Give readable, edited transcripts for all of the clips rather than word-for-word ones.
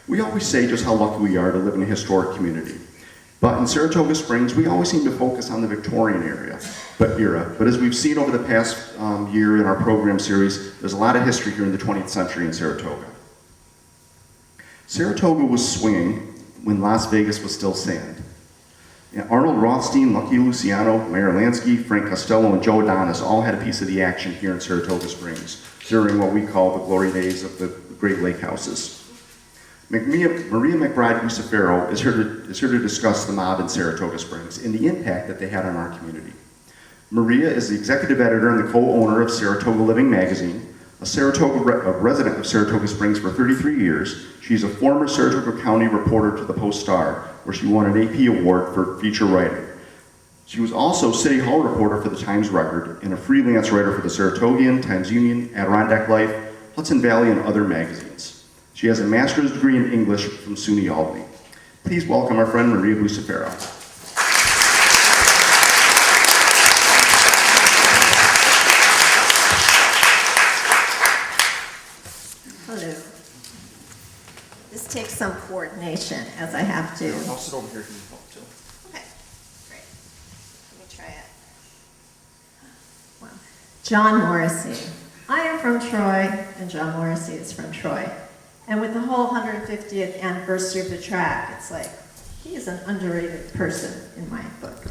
We always say just how lucky we are to live in a historic community. But in Saratoga Springs, we always seem to focus on the Victorian era. But as we've seen over the past year in our program series, there's a lot of history here in the 20th century in Saratoga. Saratoga was swinging when Las Vegas was still sand. Arnold Rothstein, Lucky Luciano, Meyer Lansky, Frank Costello, and Joe Adonis all had a piece of the action here in Saratoga Springs during what we call the glory days of the Great Lake Houses. Maria McBride Bucciferro is here to discuss the mob in Saratoga Springs and the impact that they had on our community. Maria is the executive editor and the co-owner of Saratoga Living magazine, a resident of Saratoga Springs for 33 years. She's a former Saratoga County reporter to the Post-Star, where she won an AP award for feature writing. She was also City Hall reporter for the Times-Record and a freelance writer for the Saratogian, Times-Union, Adirondack Life, Hudson Valley, and other magazines. She has a master's degree in English from SUNY Albany. Please welcome our friend Maria Bucciferro. Hello. This takes some coordination, as I have to. I'll sit over here if you need help too. Okay, great. Let me try it. Well, John Morrissey. I am from Troy, and John Morrissey is from Troy. And with the whole 150th anniversary of the track, it's like, he is an underrated person in my book.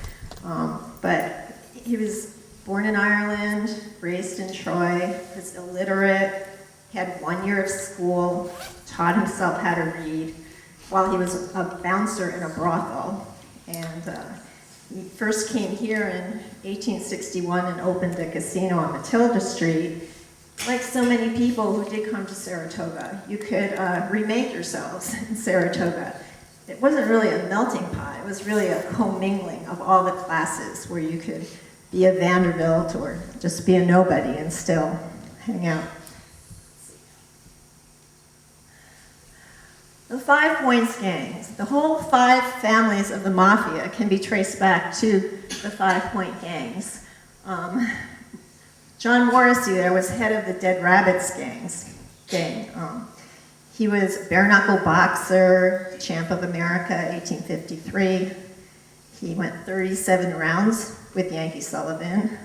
But he was born in Ireland, raised in Troy, was illiterate, had 1 year of school, taught himself how to read while he was a bouncer in a brothel. And he first came here in 1861 and opened a casino on Matilda Street. Like so many people who did come to Saratoga, you could remake yourselves in Saratoga. It wasn't really a melting pot, it was really a commingling of all the classes where you could be a Vanderbilt or just be a nobody and still hang out. The 5 Points gangs, the whole 5 families of the mafia can be traced back to the 5 Point gangs. John Morrissey there was head of the Dead Rabbits gang. He was bare knuckle boxer, champ of America, 1853. He went 37 rounds with Yankee Sullivan.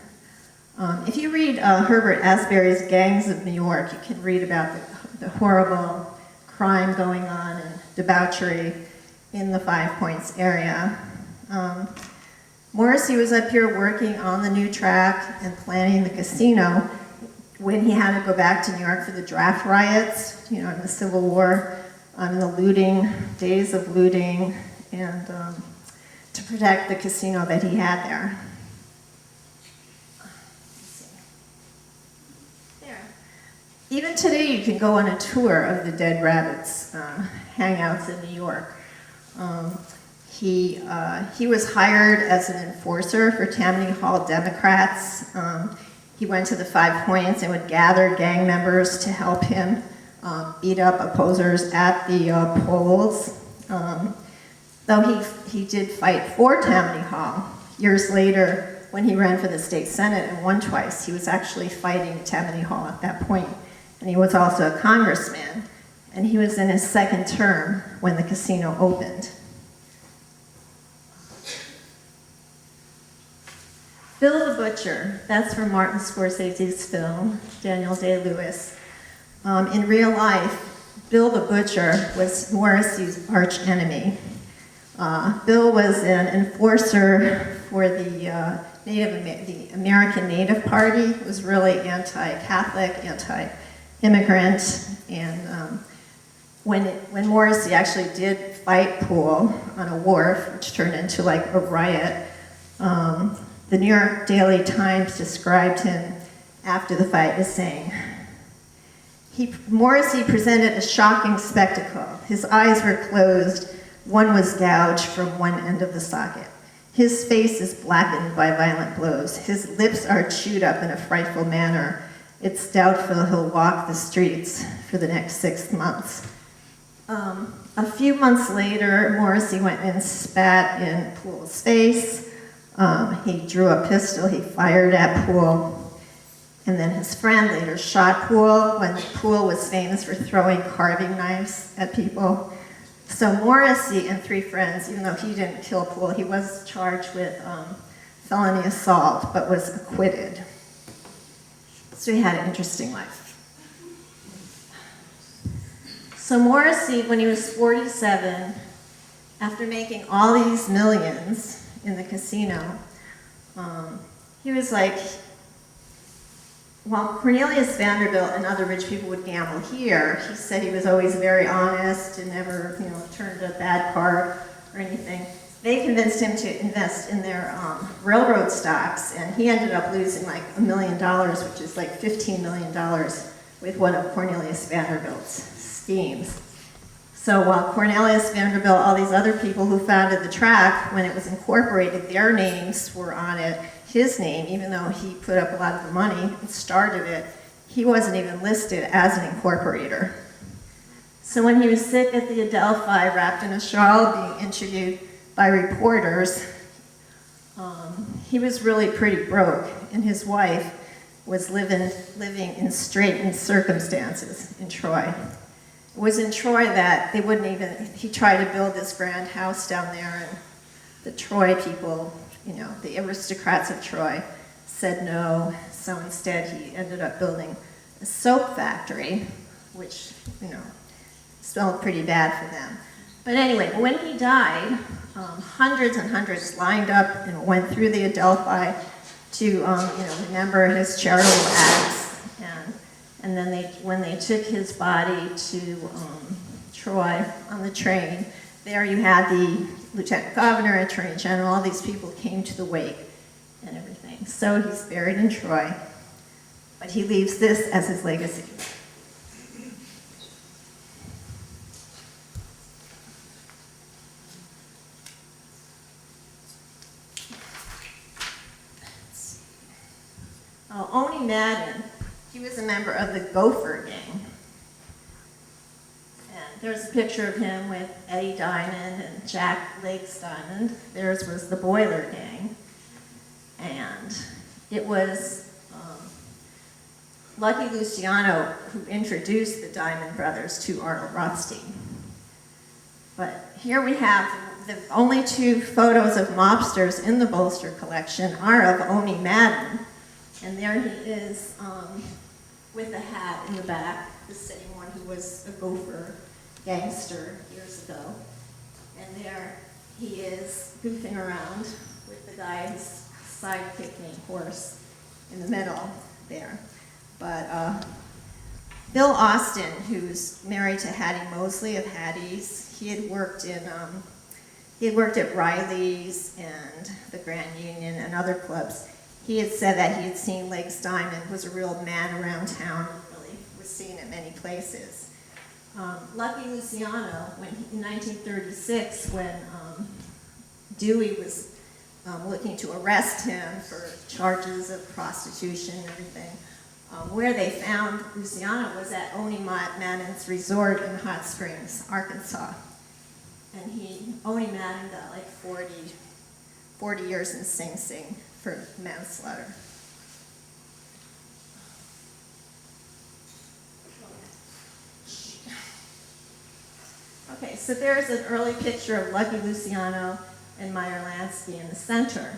If you read Herbert Asbury's Gangs of New York, you can read about the horrible crime going on and debauchery in the 5 Points area. Morrissey was up here working on the new track and planning the casino when he had to go back to New York for the draft riots, in the Civil War, the looting, days of looting, and to protect the casino that he had there. Even today, you can go on a tour of the Dead Rabbits hangouts in New York. He was hired as an enforcer for Tammany Hall Democrats. He went to the 5 Points and would gather gang members to help him beat up opposers at the polls. Though he did fight for Tammany Hall. Years later, when he ran for the state senate and won twice, he was actually fighting Tammany Hall at that point. And he was also a congressman. And he was in his second term when the casino opened. Bill the Butcher, that's from Martin Scorsese's film, Daniel Day-Lewis. In real life, Bill the Butcher was Morrissey's arch enemy. Bill was an enforcer for the American Native Party. It was really anti-Catholic, anti-immigrant, and when Morrissey actually did fight Poole on a wharf, which turned into like a riot, the New York Daily Times described him after the fight as saying, Morrissey presented a shocking spectacle. His eyes were closed, one was gouged from one end of the socket. His face is blackened by violent blows. His lips are chewed up in a frightful manner. It's doubtful he'll walk the streets for the next 6 months. A few months later, Morrissey went and spat in Poole's face. He drew a pistol, he fired at Poole. And then his friend later shot Poole when Poole was famous for throwing carving knives at people. So Morrissey and 3 friends, even though he didn't kill Poole, he was charged with felony assault, but was acquitted. So he had an interesting life. So Morrissey, when he was 47, after making all these millions in the casino, he was like, while Cornelius Vanderbilt and other rich people would gamble here, he said he was always very honest and never, turned a bad card or anything. They convinced him to invest in their railroad stocks, and he ended up losing like $1 million, which is like $15 million, with one of Cornelius Vanderbilt's schemes. So while Cornelius Vanderbilt, all these other people who founded the track, when it was incorporated, their names were on it. His name, even though he put up a lot of the money and started it, he wasn't even listed as an incorporator. So when he was sick at the Adelphi, wrapped in a shawl, being interviewed by reporters, he was really pretty broke, and his wife was living in straitened circumstances in Troy. It was in Troy that they wouldn't even, he tried to build this grand house down there, and the Troy people, the aristocrats of Troy, said no. So instead he ended up building a soap factory, which, smelled pretty bad for them. But anyway, when he died, hundreds and hundreds lined up and went through the Adelphi to, remember his charitable acts. And then when they took his body to Troy on the train, there you had the lieutenant governor, attorney general, all these people came to the wake and everything. So he's buried in Troy, but he leaves this as his legacy. Oni Madden, he was a member of the Gopher Gang. And there's a picture of him with Eddie Diamond and Jack Lakes Diamond. Theirs was the Boiler Gang. And it was Lucky Luciano who introduced the Diamond Brothers to Arnold Rothstein. But here we have the only 2 photos of mobsters in the Bolster collection are of Oni Madden. And there he is with a hat in the back, the same one who was a gopher gangster years ago. And there he is goofing around with the guy, his sidekick named Horse, in the middle there. But Bill Austin, who's married to Hattie Mosley of Hattie's, he had worked at Riley's and the Grand Union and other clubs. He had said that he had seen Lakes Diamond, was a real man around town, really was seen at many places. Lucky Luciano, in 1936, when Dewey was looking to arrest him for charges of prostitution and everything, where they found Luciano was at Oni Madden's resort in Hot Springs, Arkansas. And Oni Madden got like 40 years in Sing Sing for manslaughter. Okay, so there's an early picture of Lucky Luciano and Meyer Lansky in the center.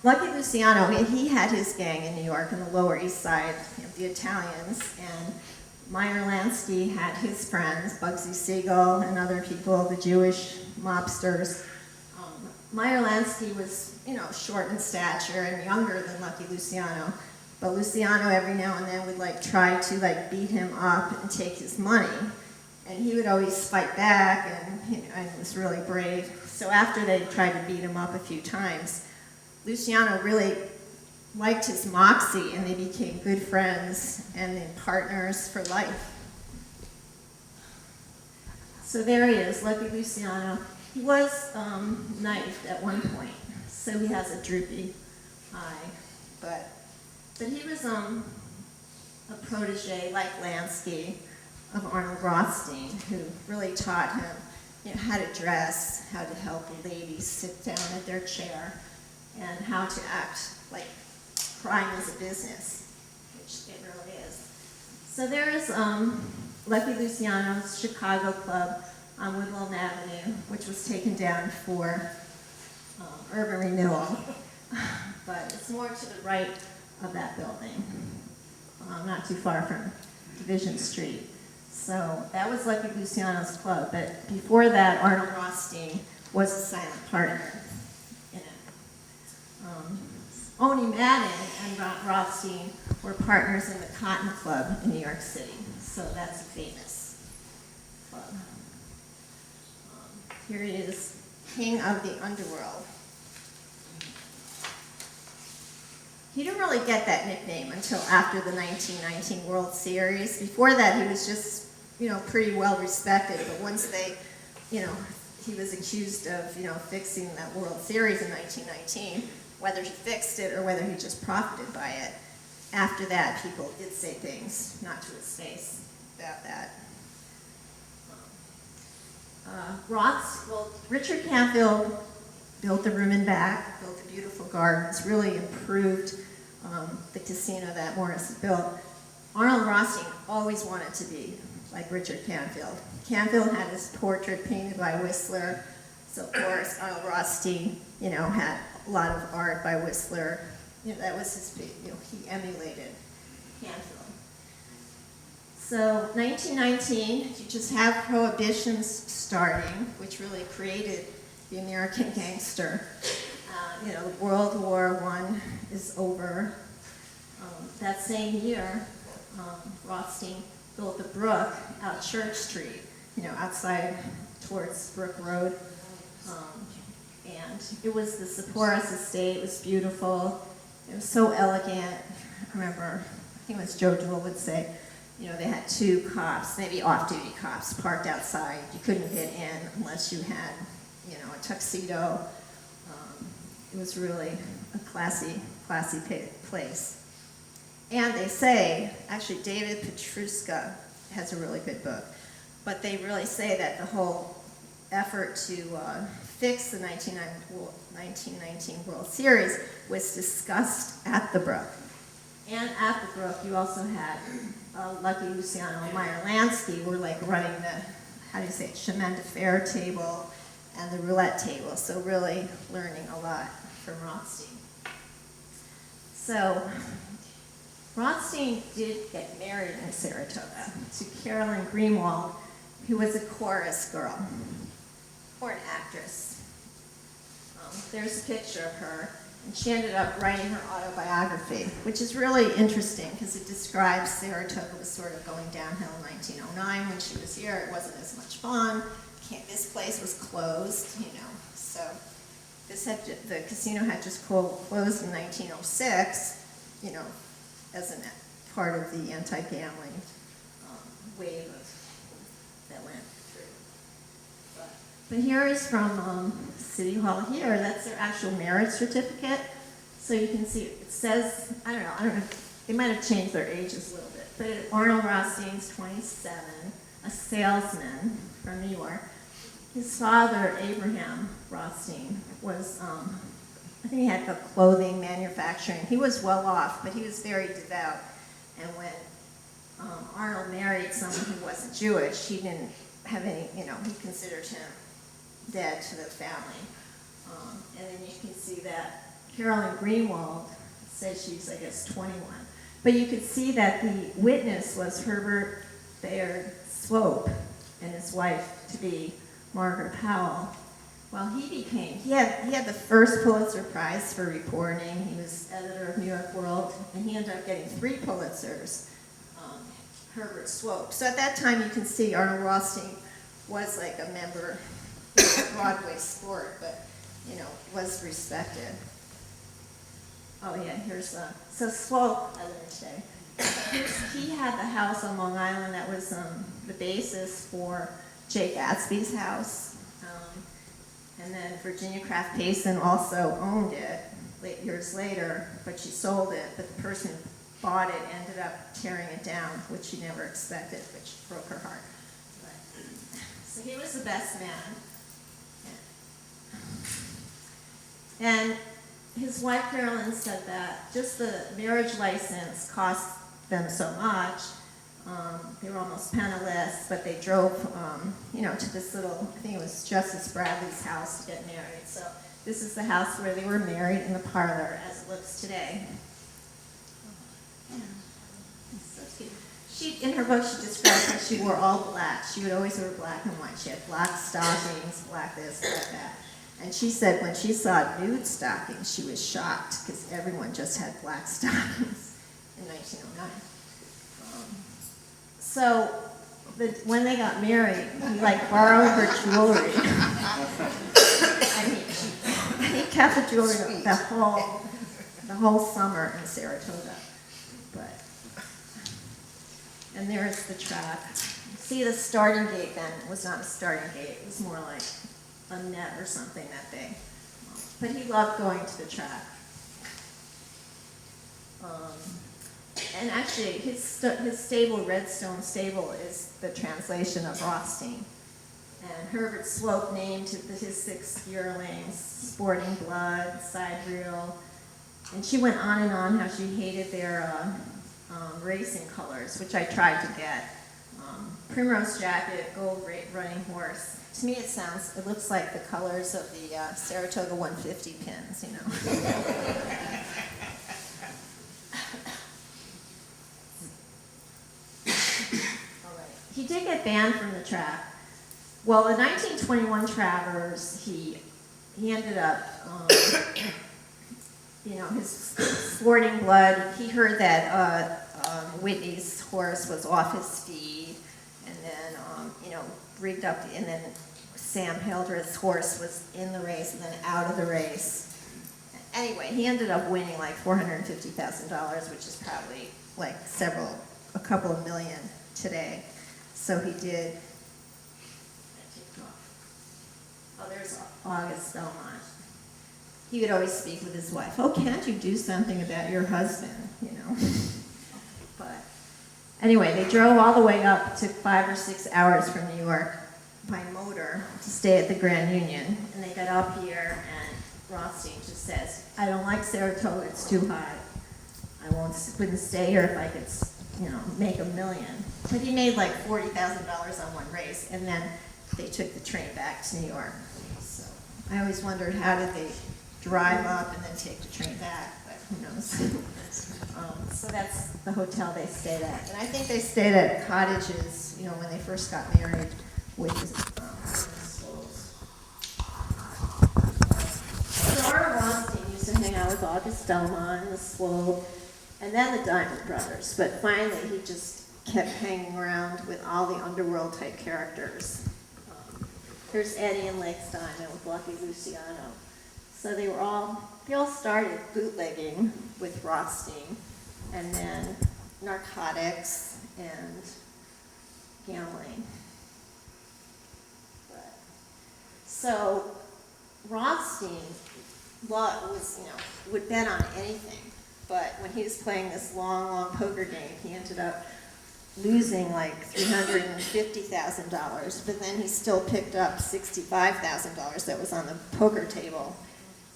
Lucky Luciano, he had his gang in New York in the Lower East Side, the Italians, and Meyer Lansky had his friends, Bugsy Siegel and other people, the Jewish mobsters. Meyer Lansky was, short in stature and younger than Lucky Luciano, but Luciano every now and then would try to beat him up and take his money, and he would always fight back and was really brave. So after they tried to beat him up a few times, Luciano really liked his moxie, and they became good friends and then partners for life. So there he is, Lucky Luciano. He was knifed at one point, so he has a droopy eye. But he was a protege, like Lansky, of Arnold Rothstein, who really taught him how to dress, how to help the ladies sit down at their chair, and how to act like crime is a business, which it really is. So there's Lucky Luciano's Chicago Club on Woodlawn Avenue, which was taken down for urban renewal, but it's more to the right of that building, not too far from Division Street. So that was Lucky Luciano's club, but before that, Arnold Rothstein was a silent partner in it. Oni Madden and Rothstein were partners in the Cotton Club in New York City, so that's a famous club. Here he is, King of the Underworld. He didn't really get that nickname until after the 1919 World Series. Before that, he was just, pretty well respected. But once they, he was accused of, fixing that World Series in 1919, whether he fixed it or whether he just profited by it. After that, people did say things, not to his face, about that. Richard Canfield built the room and back, built the beautiful gardens, really improved the casino that Morrissey built. Arnold Rothstein always wanted to be like Richard Canfield. Canfield had his portrait painted by Whistler, so of course Arnold Rothstein, had a lot of art by Whistler. That was his big, he emulated Canfield. So 1919, you just have prohibitions starting, which really created the American gangster. World War I is over. That same year, Rothstein built the Brook out Church Street, outside towards Brook Road. And it was the Sepphoris estate. It was beautiful. It was so elegant. I remember, I think it was Joe Jewell would say, they had 2 cops, maybe off-duty cops, parked outside. You couldn't get in unless you had, a tuxedo. It was really a classy place. And they say, actually David Petruska has a really good book, but they really say that the whole effort to fix the 1919 World Series was discussed at the Brook. And at the Brook, you also had Lucky Luciano and Meyer Lansky were like running the, chemin de fer table and the roulette table. So really learning a lot from Rothstein. So Rothstein did get married in Saratoga to Carolyn Greenwald, who was a chorus girl or an actress. There's a picture of her. And she ended up writing her autobiography, which is really interesting because it describes Saratoga was sort of going downhill in 1909 when she was here. It wasn't as much fun. This place was closed, So the casino had just closed in 1906, as a part of the anti-gambling wave that went through. But here is from City Hall here. That's their actual marriage certificate. So you can see it says, I don't know, they might have changed their ages a little bit, but Arnold Rothstein's 27, a salesman from New York. His father, Abraham Rothstein, was, I think he had a clothing manufacturing. He was well off, but he was very devout. And when Arnold married someone who wasn't Jewish, he didn't have any, he considered him dead to the family. And then you can see that Carolyn Greenwald says she's, 21. But you could see that the witness was Herbert Bayard Swope and his wife-to-be, Margaret Powell. Well, he had the first Pulitzer Prize for reporting. He was editor of New York World, and he ended up getting 3 Pulitzers, Herbert Swope. So at that time, you can see Arnold Rothstein was like a member of Broadway sport, but, was respected. Oh yeah, here's, so Swope, I learned today. He had the house on Long Island that was the basis for Jay Gatsby's house. And then Virginia Craft Payson also owned it years later, but she sold it. But the person who bought it ended up tearing it down, which she never expected, which broke her heart. So he was the best man. And his wife Carolyn said that just the marriage license cost them so much. They were almost penniless, but they drove, to this little, I think it was Justice Bradley's house to get married. So this is the house where they were married in the parlor as it looks today. So cute. She, in her book, she describes how she wore all black. She would always wear black and white. She had black stockings, black this, black that. And she said when she saw nude stockings, she was shocked because everyone just had black stockings in 1909. So when they got married, he borrowed her jewelry. And he kept the jewelry the whole summer in Saratoga. And there's the track. See, the starting gate then was not a starting gate. It was more like a net or something that day. But he loved going to the track. And actually, his stable, Redstone Stable, is the translation of Rothstein. And Herbert Slope named his 6 yearlings Sporting Blood, Side Reel. And she went on and on how she hated their racing colors, which I tried to get. Primrose Jacket, Gold Running Horse. To me, it looks like the colors of the Saratoga 150 pins, He did get banned from the track. Well, the 1921 Travers, he ended up, his Sporting Blood. He heard that Whitney's horse was off his feed, and then, rigged up, and then Sam Hildreth's horse was in the race and then out of the race. Anyway, he ended up winning like $450,000, which is probably like a couple of million today. So he did. Oh, there's August Belmont. He would always speak with his wife. Oh, can't you do something about your husband? But anyway, they drove all the way up to 5 or 6 hours from New York by motor to stay at the Grand Union. And they got up here, and Rothstein just says, "I don't like Saratoga. It's too hot. I wouldn't stay here if I could, make $1 million." But he made like $40,000 on one race, and then they took the train back to New York. So I always wondered, how did they drive up and then take the train back? But who knows? So that's the hotel they stayed at. And I think they stayed at cottages, when they first got married with schools. So Arnold Rothstein used to hang out with August Delmont and the Slope, and then the Diamond Brothers. But finally, he just kept hanging around with all the underworld type characters. Here's Eddie and Lakes Diamond with Lucky Luciano. So they all started bootlegging with Rothstein, and then narcotics and gambling. So Rothstein would bet on anything, but when he was playing this long poker game, he ended up losing like $350,000, but then he still picked up $65,000 that was on the poker table.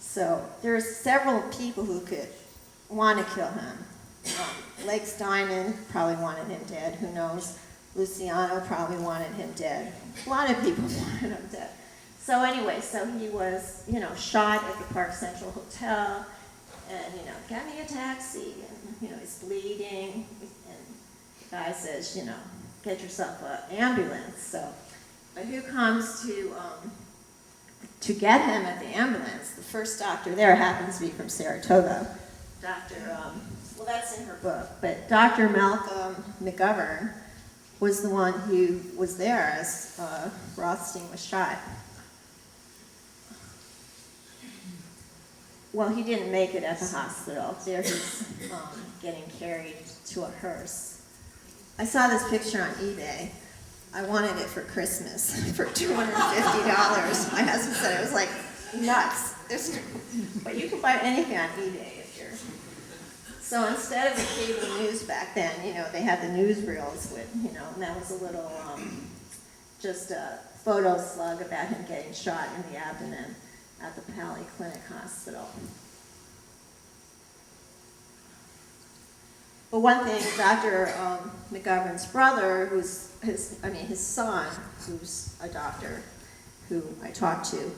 So there's several people who could want to kill him. Lakes Diamond probably wanted him dead, who knows? Luciano probably wanted him dead. A lot of people wanted him dead. So anyway, he was, shot at the Park Central Hotel, and, get me a taxi, and, he's bleeding, and the guy says, get yourself an ambulance. So, but who comes to get him at the ambulance? The first doctor there happens to be from Saratoga. Well, that's in her book, but Dr. Malcolm McGovern was the one who was there as Rothstein was shot. Well, he didn't make it at the hospital. There he's getting carried to a hearse. I saw this picture on eBay. I wanted it for Christmas for $250. My husband said it was like nuts. But you can buy anything on eBay if you're. So instead of the cable news back then, they had the newsreels with, and that was a little, just a photo slug about him getting shot in the abdomen at the Pally Clinic Hospital. But one thing, Dr. McGovern's brother, his son, who's a doctor, who I talked to,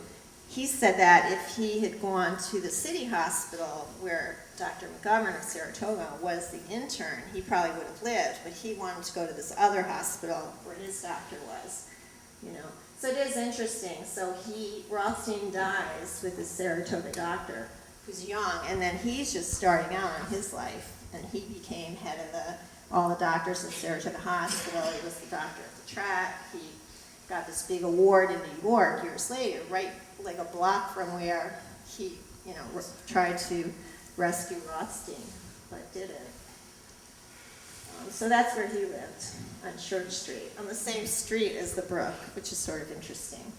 he said that if he had gone to the city hospital where Dr. McGovern of Saratoga was the intern, he probably would have lived, but he wanted to go to this other hospital where his doctor was, you know. So it is interesting. So Rothstein dies with his Saratoga doctor, who's young, and then he's just starting out in his life, and he became head of all the doctors at Saratoga Hospital. He was the doctor at the track. He got this big award in New York years later, right like a block from where he, you know, tried to rescue Rothstein, but didn't. So that's where he lived, on Church Street, on the same street as the brook, which is sort of interesting.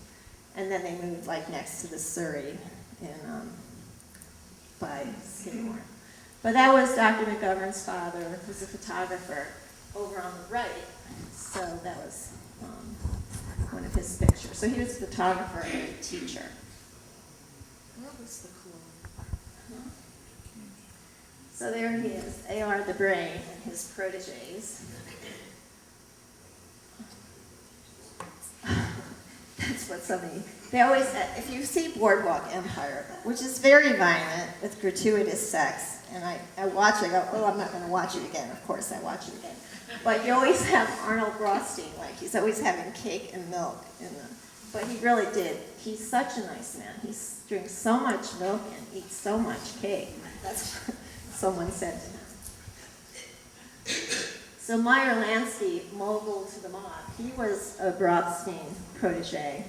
And then they moved like next to the Surrey by Skidmore. But that was Dr. McGovern's father, who's a photographer, over on the right. So that was one of his pictures. So he was a photographer and a teacher. What was the clue? So there he is, A.R. the Brain and his proteges. That's what they always, if you see Boardwalk Empire, which is very violent with gratuitous sex, and I watch it, I go, oh, I'm not going to watch it again. Of course I watch it again. But you always have Arnold Rothstein, like he's always having cake and milk but he really did. He's such a nice man. He drinks so much milk and eats so much cake. That's what someone said to him. So Meyer Lansky, mogul to the mob, he was a Rothstein protege,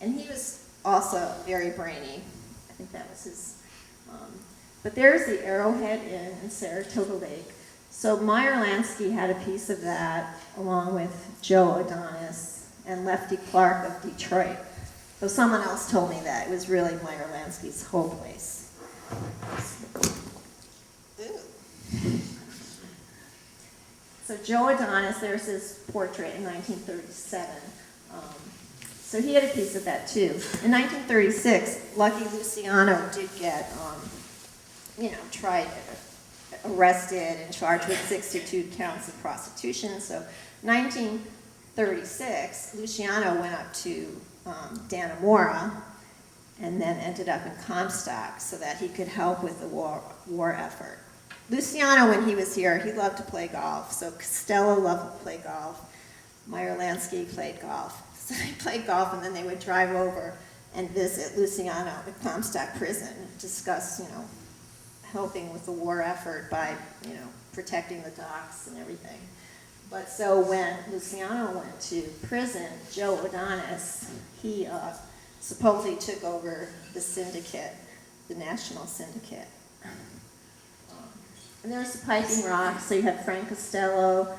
and he was also very brainy. I think that was his. But there's the Arrowhead Inn in Saratoga Lake. So Meyer Lansky had a piece of that along with Joe Adonis and Lefty Clark of Detroit. So someone else told me that. It was really Meyer Lansky's whole place. Ooh. So Joe Adonis, there's his portrait in 1937. So he had a piece of that too. In 1936, Lucky Luciano did get, arrested and charged with 62 counts of prostitution. So 1936, Luciano went up to Dannemora and then ended up in Comstock so that he could help with the war effort. Luciano, when he was here, he loved to play golf. So Costello loved to play golf. Meyer Lansky played golf. So they played golf, and then they would drive over and visit Luciano at Comstock Prison, discuss, helping with the war effort by, protecting the docks and everything. But so when Luciano went to prison, Joe Adonis, he supposedly took over the syndicate, the national syndicate. And there's the Piping Rock, so you have Frank Costello,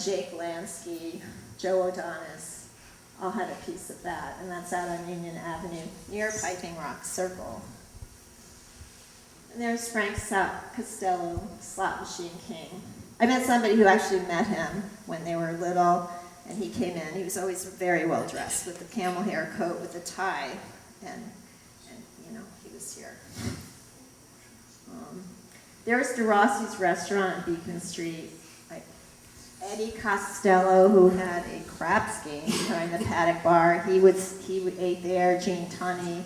Jake Lansky, Joe Adonis, all had a piece of that, and that's out on Union Avenue, near Piping Rock Circle. And there's Frank Costello, Slot Machine King. I met somebody who actually met him when they were little, and he came in. He was always very well dressed with the camel hair coat with a tie, and he was here. There's DeRossi's restaurant on Beacon Street. Eddie Costello, who had a craps game behind the Paddock Bar, he ate there. Jean Tunney,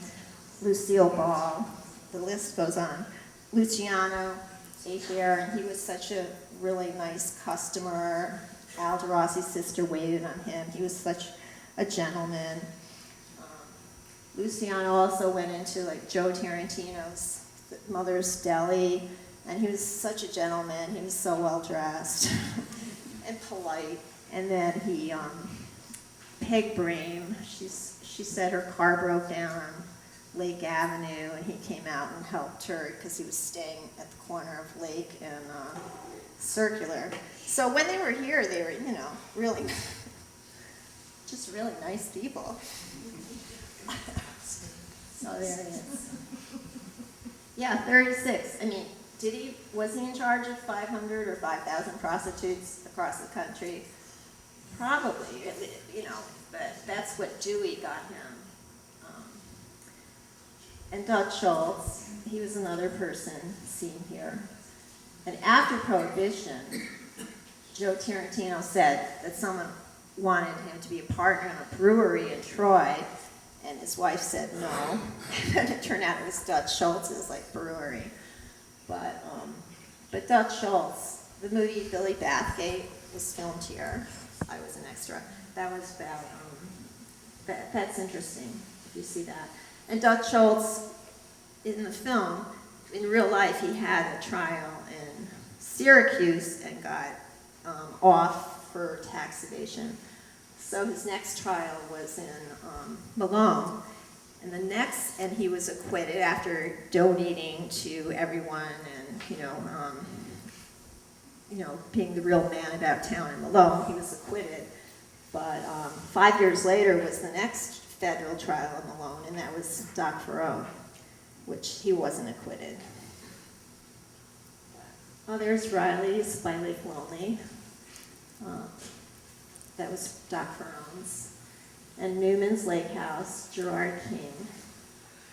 Lucille Ball, the list goes on. Luciano ate there, and he was such a really nice customer. Al DeRossi's sister waited on him. He was such a gentleman. Luciano also went into Joe Tarantino's Mother's Deli, and he was such a gentleman. He was so well dressed and polite. And then Peg Brame, she said her car broke down on Lake Avenue, and he came out and helped her because he was staying at the corner of Lake and Circular. So when they were here, they were, really, just really nice people. So there it is. Yeah, 36. I mean, was he in charge of 500 or 5,000 prostitutes across the country? Probably, but that's what Dewey got him. And Doug Schultz, he was another person seen here. And after Prohibition, Joe Tarantino said that someone wanted him to be a partner in a brewery in Troy, and his wife said no. And it turned out it was Dutch Schultz's brewery. But Dutch Schultz, the movie Billy Bathgate was filmed here. I was an extra. That was about, that's interesting, if you see that. And Dutch Schultz, in the film, in real life, he had a trial in Syracuse and got off for tax evasion. So his next trial was in Malone, and he was acquitted after donating to everyone and being the real man about town in Malone. He was acquitted, but 5 years later was the next federal trial in Malone, and that was Doc Farrow, which he wasn't acquitted. Oh, there's Riley's by Lake Lonely. That was Doc Farrow's. And Newman's Lake House, Gerard King.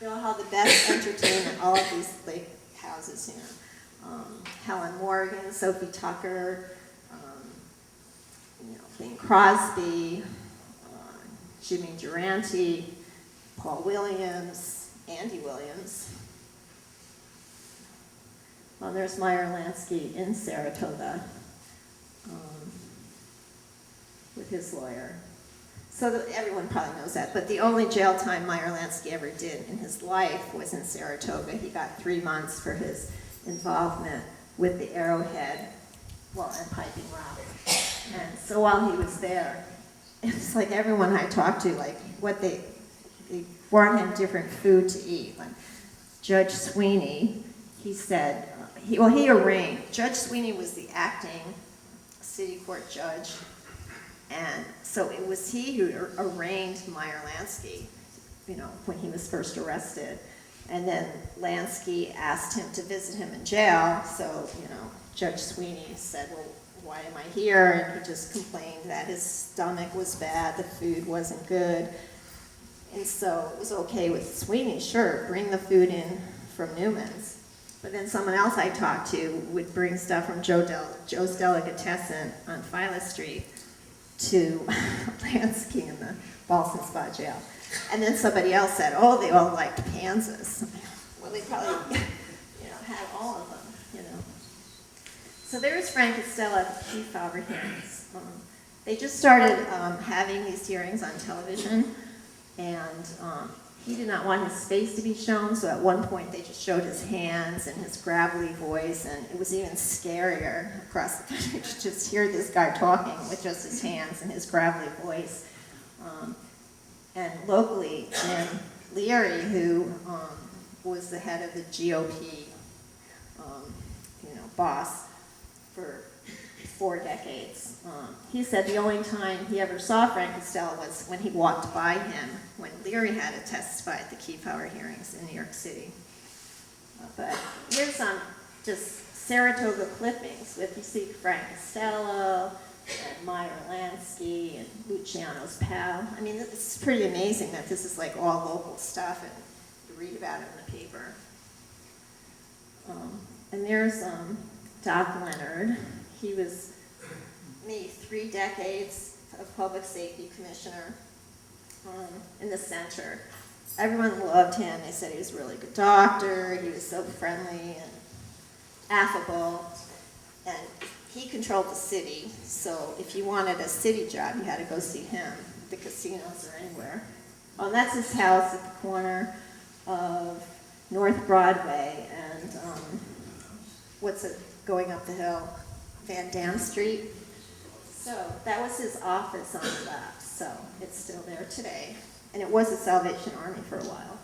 They all have the best entertainment, all of these lake houses, Helen Morgan, Sophie Tucker, Bing Crosby, Jimmy Durante, Paul Williams, Andy Williams. Well, there's Meyer Lansky in Saratoga with his lawyer. So everyone probably knows that, but the only jail time Meyer Lansky ever did in his life was in Saratoga. He got 3 months for his involvement with the Arrowhead, and Piping Rock. And so while he was there, it's like everyone I talked to, they brought him different food to eat. Like Judge Sweeney, he said, he arraigned. Judge Sweeney was the acting city court judge, and so it was he who arraigned Meyer Lansky, when he was first arrested. And then Lansky asked him to visit him in jail, so, Judge Sweeney said, well, why am I here? And he just complained that his stomach was bad, the food wasn't good. And so it was okay with Sweeney, sure, bring the food in from Newman's. But then someone else I talked to would bring stuff from Joe's Delicatessen on Philo Street to Lansky in the Ballston Spa jail. And then somebody else said, oh, they all liked panzas. Well, they probably, had all of them, So there's Frank Costello at the Kefauver hearings. They just started having these hearings on television, and he did not want his face to be shown, so at one point they just showed his hands and his gravelly voice, and it was even scarier across the country to just hear this guy talking with just his hands and his gravelly voice. And locally, Jim Leary, who was the head of the GOP, boss for 4 decades, he said the only time he ever saw Frank Costello was when he walked by him when Leary had to testify at the Kefauver hearings in New York City. But here's some just Saratoga clippings with, you see Frank Costello, and Meyer Lansky, and Luciano's pal. I mean, it's pretty amazing that this is all local stuff, and you read about it in the paper. And there's Doc Leonard. He was maybe 3 decades of public safety commissioner in the center. Everyone loved him. They said he was a really good doctor. He was so friendly and affable. And he controlled the city, so if you wanted a city job, you had to go see him. The casinos are anywhere. And that's his house at the corner of North Broadway and going up the hill, Van Dam Street. So that was his office on the left, so it's still there today. And it was the Salvation Army for a while.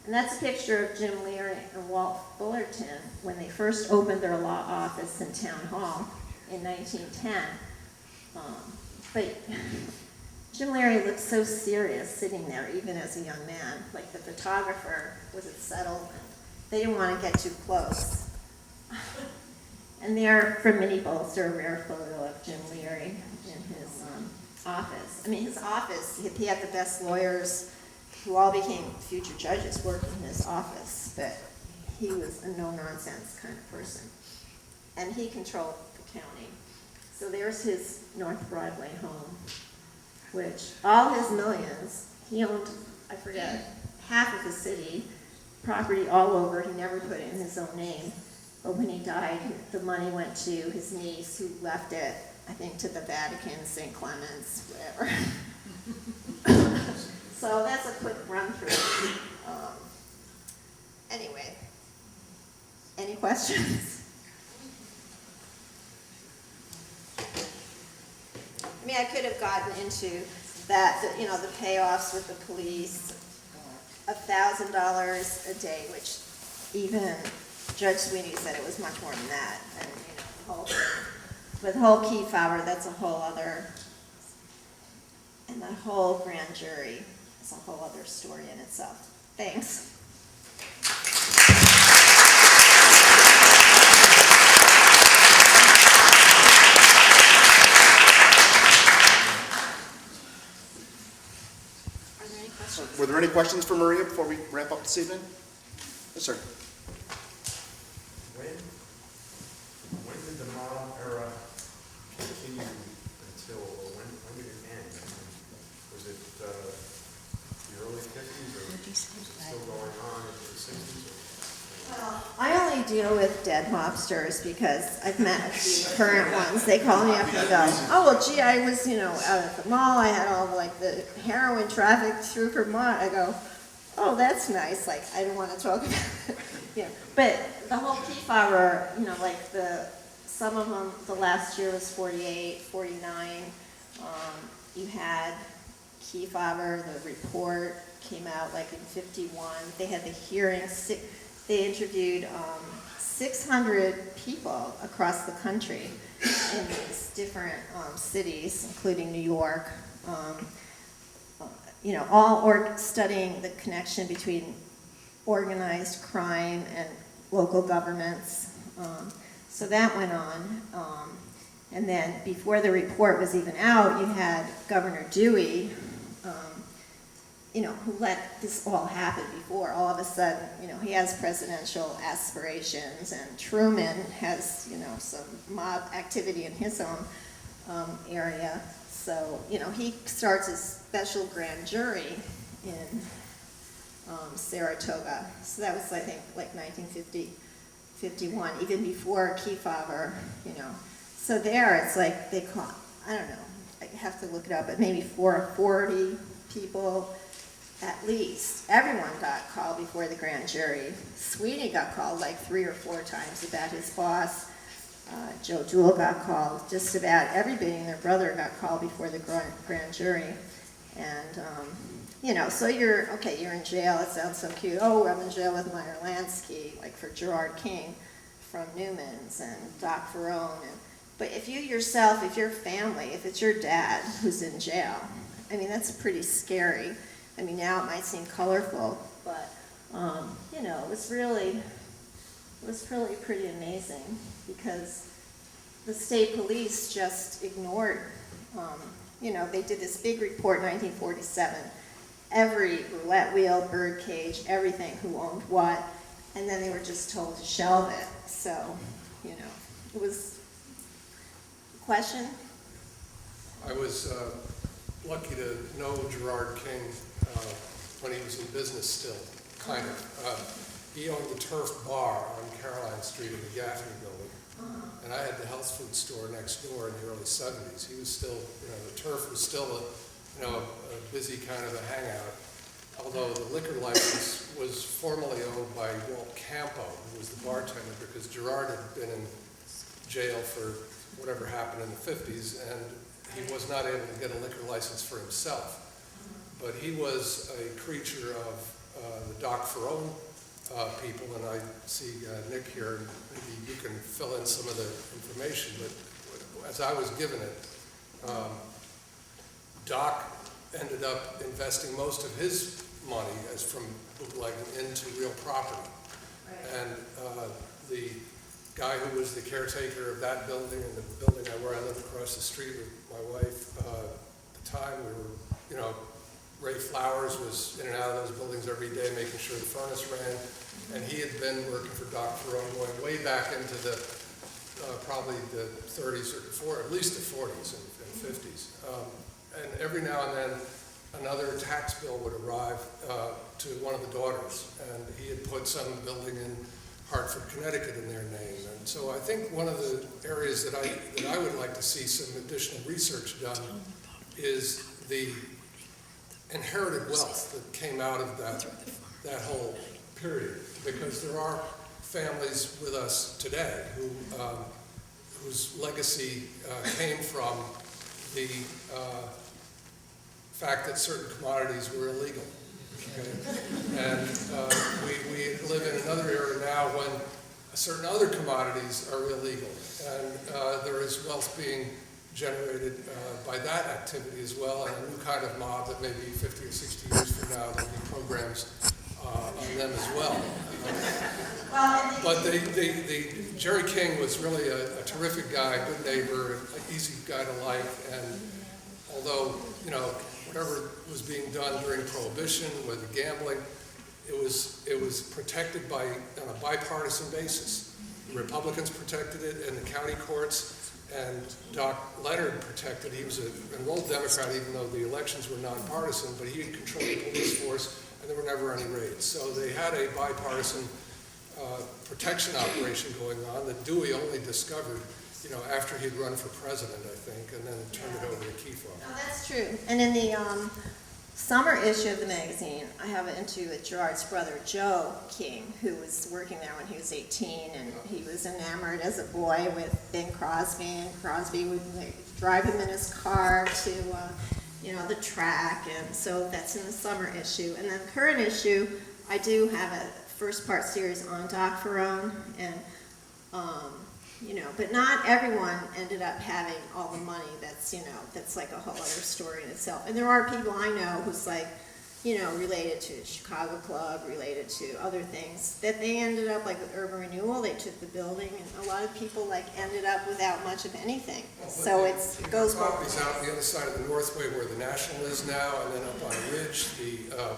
And that's a picture of Jim Leary and Walt Fullerton when they first opened their law office in Town Hall in 1910. But Jim Leary looked so serious sitting there, even as a young man. Like the photographer wasn't settled, and they didn't want to get too close. And there, from Minnie Bolster, a rare photo of Jim Leary in his office. I mean, his office, he had the best lawyers who all became future judges working in his office, but he was a no-nonsense kind of person. and he controlled the county. So there's his North Broadway home, which all his millions, he owned, I forget, half of the city, property all over. He never put it in his own name. But when he died, the money went to his niece, who left it, I think, to the Vatican, St. Clements, whatever. So that's a quick run through. Anyway, any questions? I mean, I could have gotten into that, you know, the payoffs with the police, $1,000 a day, which even Judge Sweeney said it was much more than that. And, you know, the whole thing. With whole Kefauver, that's a whole other, and the whole grand jury is a whole other story in itself. Thanks. Are there any questions? Were there any questions for Maria before we wrap up this evening? Yes, sir. When did the model era continue until, or when did it end? Was it the early 50s, or was it still going on into the 60s? Well, I only deal with dead mobsters because I've met a few current ones. They call me up and go, oh, well, gee, I was, you know, out at the mall. I had all, like, the heroin traffic through Vermont. I go, oh, that's nice. Like, I don't want to talk about it. Yeah, but the whole Kefauver, you know, like some of them, the last year was 48, 49. You had Kefauver, the report came out like in 51. They had the hearings. They interviewed 600 people across the country in these different cities, including New York. You know, all studying the connection between organized crime and local governments. So that went on. And then before the report was even out, you had Governor Dewey, you know, who let this all happen before. All of a sudden, you know, he has presidential aspirations, and Truman has, you know, some mob activity in his own area. So, you know, he starts a special grand jury in Saratoga. So that was, I think, like 1950, 51, even before Kefauver, you know. So there, it's like they call, I don't know, I have to look it up, but maybe 40 people at least. Everyone got called before the grand jury. Sweeney got called like 3 or 4 times about his boss. Joe Jewell got called. Just about everybody and their brother got called before the grand jury. And, you know, so you're in jail. It sounds so cute. Oh, I'm in jail with Meyer Lansky, like for Gerard King from Newman's and Doc Ferrone. But if you yourself, if your family, if it's your dad who's in jail, I mean, that's pretty scary. I mean, now it might seem colorful, but, you know, it was really pretty amazing because the state police just ignored, you know, they did this big report in 1947, every roulette wheel, bird cage, everything, who owned what, and then they were just told to shelve it. So, you know, it was, question? I was lucky to know Gerard King when he was in business still, kind of. He owned the Turf Bar on Caroline Street in the Gaffney Building, and I had the health food store next door in the early 70s. He was still, you know, the Turf was still a busy kind of a hangout, although the liquor license was formerly owned by Walt Campo, who was the bartender, because Gerard had been in jail for whatever happened in the 50s, and he was not able to get a liquor license for himself. But he was a creature of the Doc Ferrone people, and I see Nick here, and maybe you can fill in some of the information, but as I was given it, Doc ended up investing most of his money as from bootlegging into real property. Right. And the guy who was the caretaker of that building and the building where I lived across the street with my wife at the time, we were, you know, Ray Flowers was in and out of those buildings every day making sure the furnace ran, and he had been working for Doc Ferrone going way back into the probably the 30s or at least the 40s and 50s. And every now and then, another tax bill would arrive to one of the daughters, and he had put some building in Hartford, Connecticut in their name. And so I think one of the areas that I would like to see some additional research done is the inherited wealth that came out of that whole period, because there are families with us today who whose legacy came from the fact that certain commodities were illegal. Okay? And we live in another era now when certain other commodities are illegal, and there is wealth being generated by that activity as well, and a new kind of mob that maybe 50 or 60 years from now there'll be programs on them as well. But Jerry King was really a terrific guy, good neighbor, an easy guy to like, and although, you know, whatever was being done during Prohibition with the gambling, it was protected on a bipartisan basis. The Republicans protected it in the county courts, and Doc Leonard protected it. He was an enrolled Democrat, even though the elections were nonpartisan, but he controlled the police force, and there were never any raids. So they had a bipartisan protection operation going on that Dewey only discovered, you know, after he'd run for president, I think, and then turned it over to Kiefer. No, that's true. And in the summer issue of the magazine, I have an interview with Gerard's brother, Joe King, who was working there when he was 18, and he was enamored as a boy with Bing Crosby, and Crosby would drive him in his car to, you know, the track, and so that's in the summer issue. And then the current issue, I do have a first-part series on Doc Ferrone, and you know, but not everyone ended up having all the money. That's, you know, that's like a whole other story in itself. And there are people I know who's like, you know, related to the Chicago Club, related to other things, that they ended up like with Urban Renewal, they took the building, and a lot of people like ended up without much of anything. So it goes both ways. Properties out on the other side of the Northway where the National is now, and then up on a ridge,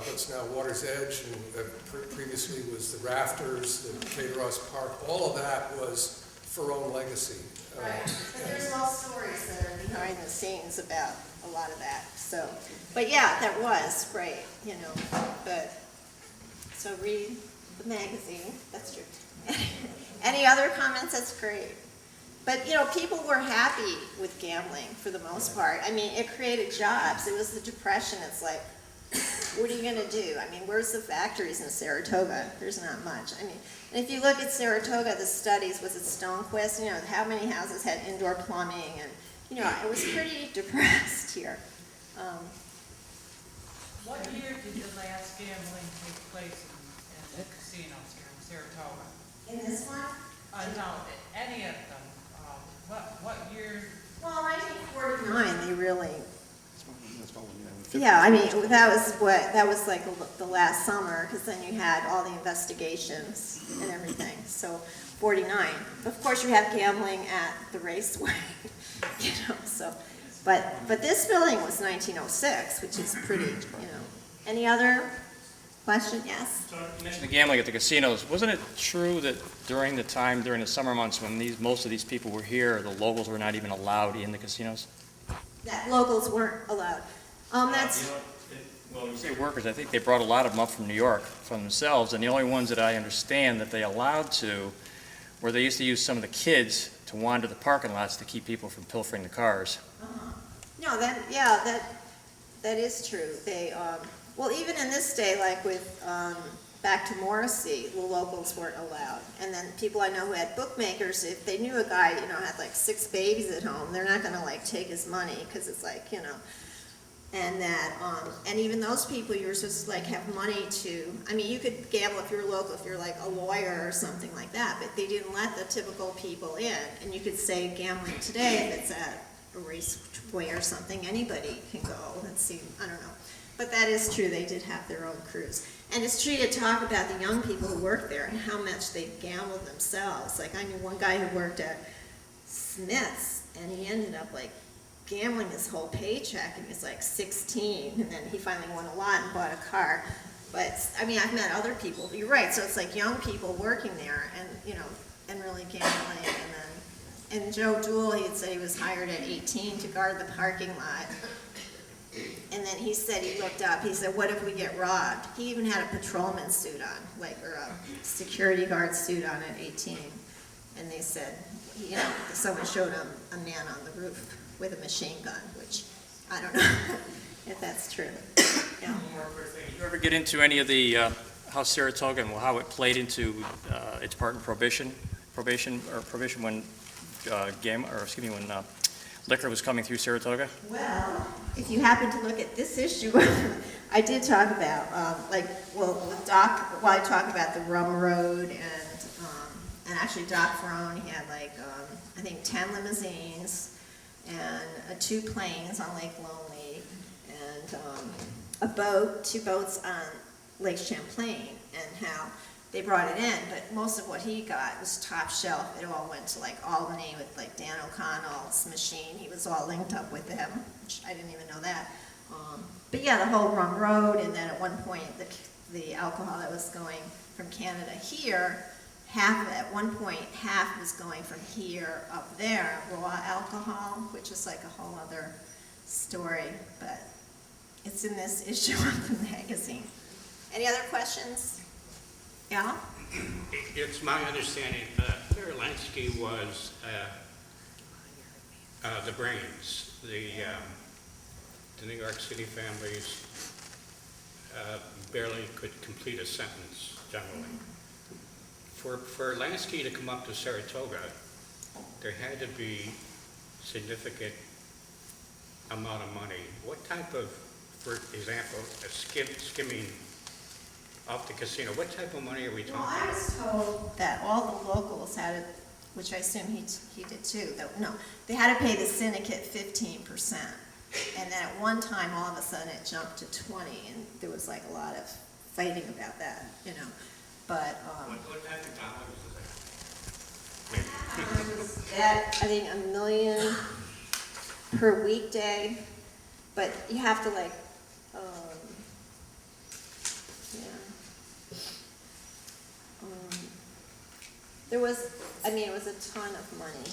what's now Water's Edge, and previously was the Rafters, the Cateros Park, all of that was Ferrone legacy. Right, but there's all stories that are behind the scenes about a lot of that. So, but yeah, that was great, you know. But so read the magazine. That's true. Any other comments? That's great. But you know, people were happy with gambling for the most part. I mean, it created jobs. It was the Depression. It's like, what are you going to do? I mean, where's the factories in Saratoga? There's not much. I mean, and if you look at Saratoga, the studies, was it Stonequist? You know, how many houses had indoor plumbing? And, you know, it was pretty depressed here. What year did the last gambling take place in the casinos here in Saratoga? In this one? No, any of them. What year? Well, 1949, they really... Yeah, I mean, that was like the last summer, because then you had all the investigations and everything. So 49. Of course, you have gambling at the raceway, you know. So, but this building was 1906, which is pretty, you know. Any other question? Yes. So you mentioned the gambling at the casinos. Wasn't it true that during the summer months when most of these people were here, the locals were not even allowed in the casinos? That locals weren't allowed. That's... Well, when you say workers, I think they brought a lot of them up from New York from themselves, and the only ones that I understand that they allowed to were they used to use some of the kids to wander the parking lots to keep people from pilfering the cars. No, that is true. They, well, even in this day, like with back to Morrissey, the locals weren't allowed. And then people I know who had bookmakers, if they knew a guy, you know, had like 6 babies at home, they're not going to like take his money because it's like, you know. And that, and even those people, you're supposed to like have money to, I mean, you could gamble if you're local, if you're like a lawyer or something like that, but they didn't let the typical people in. And you could say gambling today, if it's at a raceway or something, anybody can go. Let's see, I don't know. But that is true, they did have their own crews. And it's true to talk about the young people who worked there and how much they gambled themselves. Like I knew one guy who worked at Smith's, and he ended up like gambling his whole paycheck, and he was like 16, and then he finally won a lot and bought a car. But I mean, I've met other people. You're right. So it's like young people working there, and you know, and really gambling, and then And Joe Dool, he had said he was hired at 18 to guard the parking lot. And then he said he looked up, he said, what if we get robbed? He even had a patrolman suit on, or a security guard suit on at 18. And they said, someone showed him a man on the roof with a machine gun, which I don't know if that's true. Yeah. Did you ever get into any of the, how Saratoga and how it played into its part in prohibition when when liquor was coming through Saratoga? Well, if you happen to look at this issue, I did talk about, with Doc, I talk about the Rum Road and actually Doc Ferrone, he had I think 10 limousines and 2 planes on Lake Lonely and two boats on Lake Champlain, and how they brought it in, but most of what he got was top shelf. It all went to Albany with Dan O'Connell's machine. He was all linked up with them, which I didn't even know that. But yeah, the whole Rum Road, and then at one point the alcohol that was going from Canada here, at one point half was going from here up there, raw alcohol, which is a whole other story, but it's in this issue of the magazine. Any other questions? Yeah? It's my understanding Meyer Lansky was the brains. The New York City families barely could complete a sentence, generally. For Lansky to come up to Saratoga, there had to be significant amount of money. What type of, for example, skimming off the casino, what type of money are we talking Well, I about? was told that all the locals had it, which I assume he did too. They had to pay the syndicate 15%. And then at one time, all of a sudden, it jumped to 20, and there was a lot of fighting about that, But What type of dollars is that? that, I think, $1 million per weekday, but you have to there was, it was a ton of money.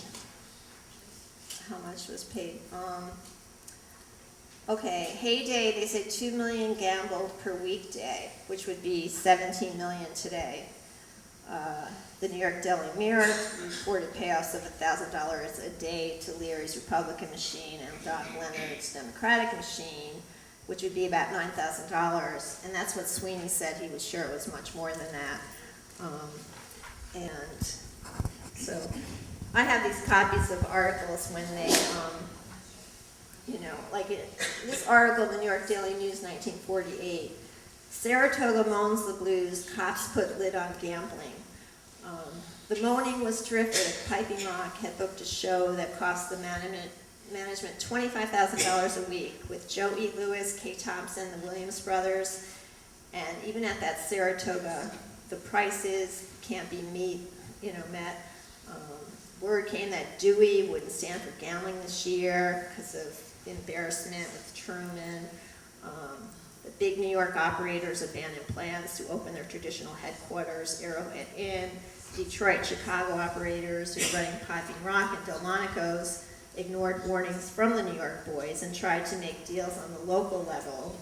How much was paid? Okay, heyday, they said 2 million gambled per weekday, which would be 17 million today. The New York Daily Mirror reported payoffs of $1,000 a day to Leary's Republican machine and Doc Leonard's Democratic machine, which would be about $9,000. And that's what Sweeney said. He was sure it was much more than that. And so I have these copies of articles when they, this article, the New York Daily News, 1948, Saratoga moans the blues, cops put lid on gambling. The moaning was terrific. Piping Rock had booked a show that cost the management $25,000 a week with Joe E. Lewis, Kay Thompson, the Williams brothers, and even at that Saratoga, the prices can't be met. Word came that Dewey wouldn't stand for gambling this year because of embarrassment with Truman. The big New York operators abandoned plans to open their traditional headquarters, Arrowhead Inn. Detroit, Chicago operators who were running Piping Rock and Delmonico's ignored warnings from the New York boys and tried to make deals on the local level.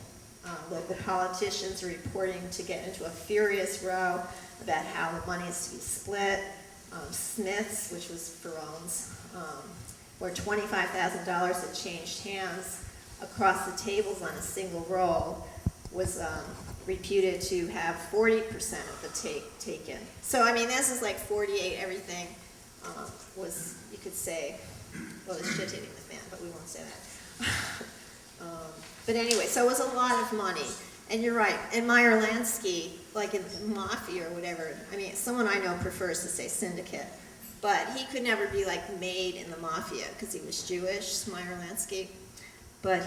Local politicians are reporting to get into a furious row about how the money is to be split. Smith's, which was Ferrone's, where $25,000 had changed hands across the tables on a single roll, was reputed to have 40% of the take taken. So, this is 48, everything was, you could say, well, it's shit hitting the fan, but we won't say that. But anyway, so it was a lot of money. And you're right, and Meyer Lansky, in the mafia or whatever, someone I know prefers to say syndicate, but he could never be made in the mafia because he was Jewish, Meyer Lansky. But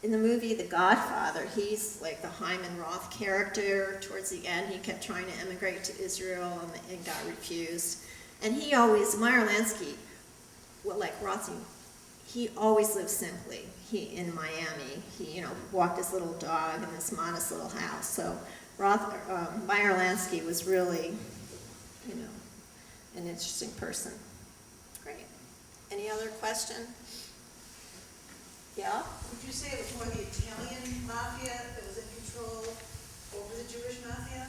in the movie The Godfather, he's the Hyman Roth character. Towards the end, he kept trying to emigrate to Israel and got refused. And Meyer Lansky, Rothstein, he always lived simply. In Miami, he walked his little dog in this modest little house. So Meyer Lansky was really, an interesting person. Great. Any other question? Yeah? Would you say it was more the Italian mafia that was in control over the Jewish mafia?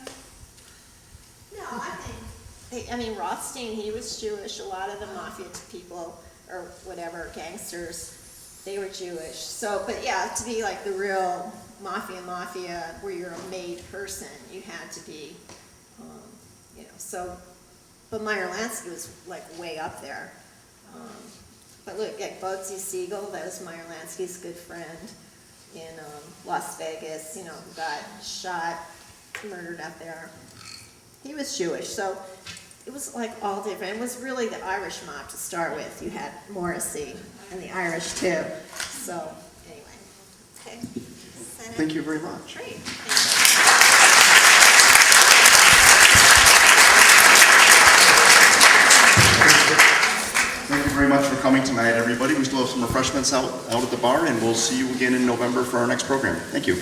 No, I mean, Rothstein, he was Jewish. A lot of the mafia people, or whatever, gangsters, they were Jewish. So, but yeah, to be like the real mafia, where you're a made person, you had to be, so, but Meyer Lansky was like way up there. But look, like Bugsy Siegel, that was Meyer Lansky's good friend in Las Vegas, who got shot, murdered out there. He was Jewish, so it was like all different. It was really the Irish mob to start with. You had Morrissey and the Irish too. So anyway, okay. Thank you very much. Great. Thank you very much for coming tonight, everybody. We still have some refreshments out at the bar, and we'll see you again in November for our next program. Thank you.